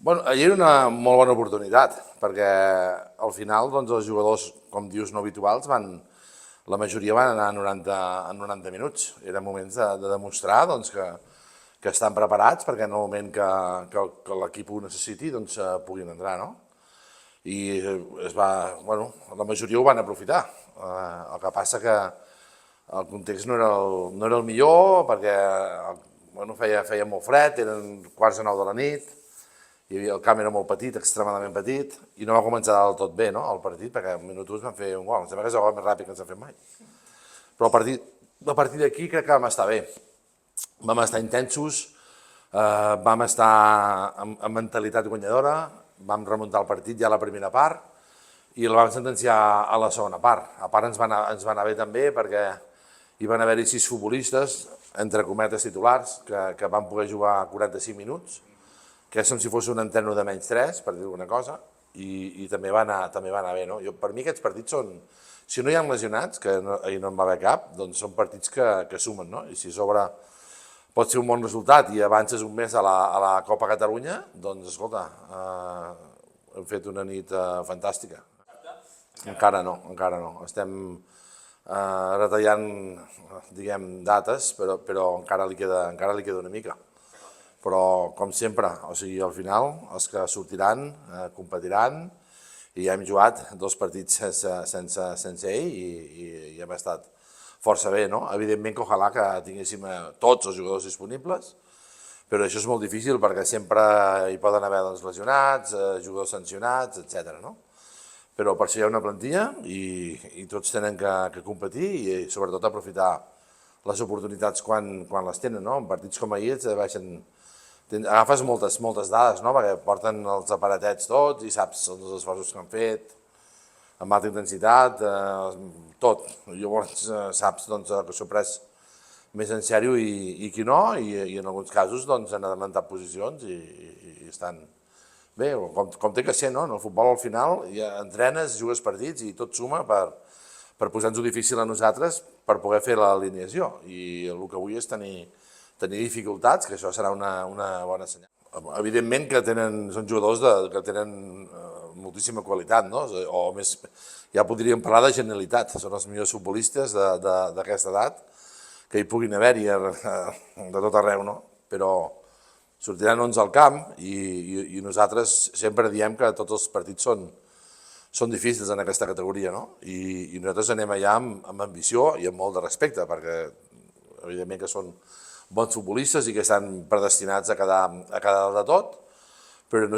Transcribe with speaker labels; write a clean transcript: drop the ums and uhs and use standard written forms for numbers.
Speaker 1: Ahir era una molt bona oportunitat, perquè al final els jugadors, com dius, no habituals, la majoria van anar a 90 minuts. Eren moments de demostrar que estan preparats perquè en el moment que l'equip ho necessiti puguin entrar, no? I la majoria ho van aprofitar. El que passa que el context no era el millor perquè feia molt fred, eren quarts de 9 de la nit, el camp era molt petit, extremadament petit, i no va començar del tot bé el partit, perquè al minut 1 van fer un gol. Em sembla que és el gol més ràpid que ens ha fet mai. Però a partir d'aquí crec que vam estar bé. Vam estar intensos, vam estar amb mentalitat guanyadora, vam remuntar el partit ja a la primera part i el vam sentenciar a la segona part. A part ens va anar bé també perquè hi van haver-hi 6 futbolistes, entre cometes titulars, que van poder jugar 45 minuts, que és com si fos un entreno de menys 3, per dir alguna cosa, i també va anar bé. Per mi aquests partits són, si no hi ha lesionats, que ahir no en va haver cap, doncs són partits que sumen, i si a sobre pot ser un bon resultat i avances un mes a la Copa Catalunya, doncs escolta, hem fet una nit fantàstica. Encara no. Estem retallant, diguem, dates, però encara li queda una mica. Però, com sempre, al final, els que sortiran competiran i ja hem jugat 2 partits sense ell i hem estat força bé, no? Evidentment que ojalà que tinguéssim tots els jugadors disponibles, però això és molt difícil perquè sempre hi poden haver lesionats, jugadors sancionats, etc. Però per això hi ha una plantilla i tots tenen que competir i sobretot aprofitar les oportunitats quan les tenen. En partits com ahir agafes moltes dades, perquè porten els aparatets tots i saps els esforços que han fet, amb alta intensitat, tot. Llavors saps que s'ho ha pres més en sèrio i qui no, i en alguns casos han adelantat posicions i estan bé, com té que ser, no? En el futbol al final entrenes, jugues partits i tot suma per posar-nos-ho difícil a nosaltres per poder fer l'alineació. I el que vull és tenir dificultats, que això serà una bona senyal. Evidentment que són jugadors que tenen moltíssima qualitat, o més, ja podríem parlar de genialitat, són els millors futbolistes d'aquesta edat, que hi puguin haver-hi de tot arreu, però sortiran 11 al camp i nosaltres sempre diem que tots els partits són difícils en aquesta categoria, i nosaltres anem allà amb ambició i amb molt de respecte, perquè evidentment que són bons futbolistes i que estan predestinats a quedar dalt de tot, però